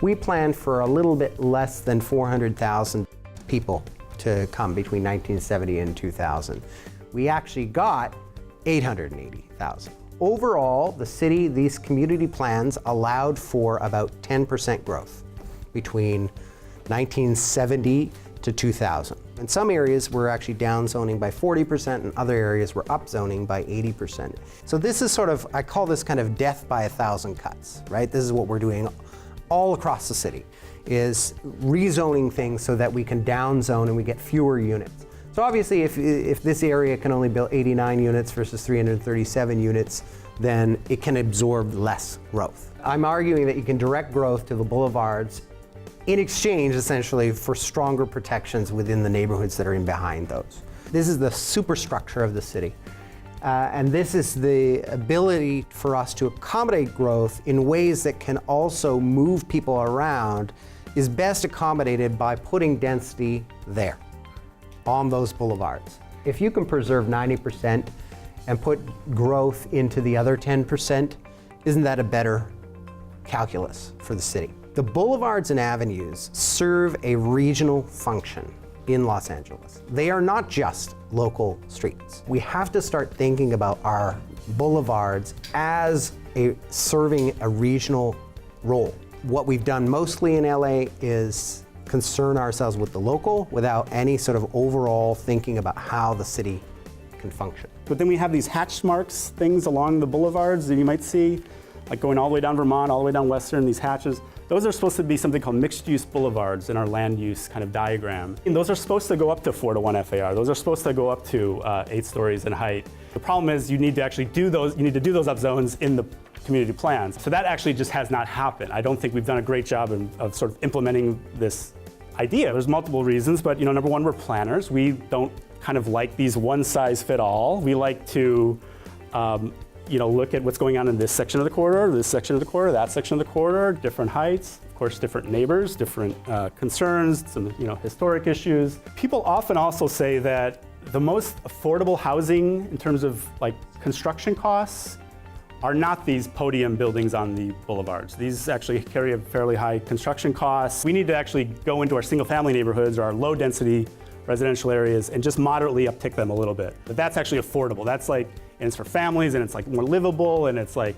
We planned for a little bit less than 400,000 people to come between 1970 and 2000. We actually got 880,000. Overall, the city, these community plans allowed for about 10% growth between 1970 to 2000. In some areas, we're actually downzoning by 40%, and other areas we're upzoning by 80%. So this is sort of, I call this kind of death by 1,000 cuts, right? This is what we're doing all across the city, is rezoning things so that we can downzone and we get fewer units. So obviously, if this area can only build 89 units versus 337 units, then it can absorb less growth. I'm arguing that you can direct growth to the boulevards in exchange, essentially, for stronger protections within the neighborhoods that are in behind those. This is the superstructure of the city. And this is the ability for us to accommodate growth in ways that can also move people around, is best accommodated by putting density there, on those boulevards. If you can preserve 90% and put growth into the other 10%, isn't that a better calculus for the city? The boulevards and avenues serve a regional function in Los Angeles. They are not just local streets. We have to start thinking about our boulevards as serving a regional role. What we've done mostly in LA is concern ourselves with the local without any sort of overall thinking about how the city can function. But then we have these hatch marks, things along the boulevards that you might see, like going all the way down Vermont, all the way down Western, these hatches. Those are supposed to be something called mixed-use boulevards in our land use kind of diagram. And those are supposed to go up to 4:1 FAR. Those are supposed to go up to 8 stories in height. The problem is you need to actually do those, up zones in the community plans. So that actually just has not happened. I don't think we've done a great job of sort of implementing this idea. There's multiple reasons, but number one, we're planners. We don't kind of like these one-size-fit-all. We like to look at what's going on in this section of the corridor, this section of the corridor, that section of the corridor, different heights, of course, different neighbors, different concerns, some historic issues. People often also say that the most affordable housing in terms of like construction costs are not these podium buildings on the boulevards. These actually carry a fairly high construction cost. We need to actually go into our single-family neighborhoods or our low-density residential areas and just moderately uptick them a little bit. But that's actually affordable. That's like, and it's for families, and it's like more livable, and it's like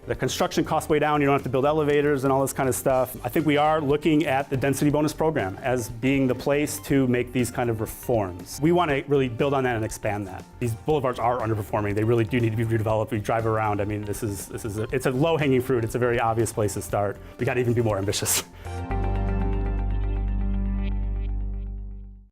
the construction costs way down. You don't have to build elevators and all this kind of stuff. I think we are looking at the density bonus program as being the place to make these kind of reforms. We want to really build on that and expand that. These boulevards are underperforming. They really do need to be redeveloped. We drive around. I mean, it's a low-hanging fruit. It's a very obvious place to start. We got to even be more ambitious.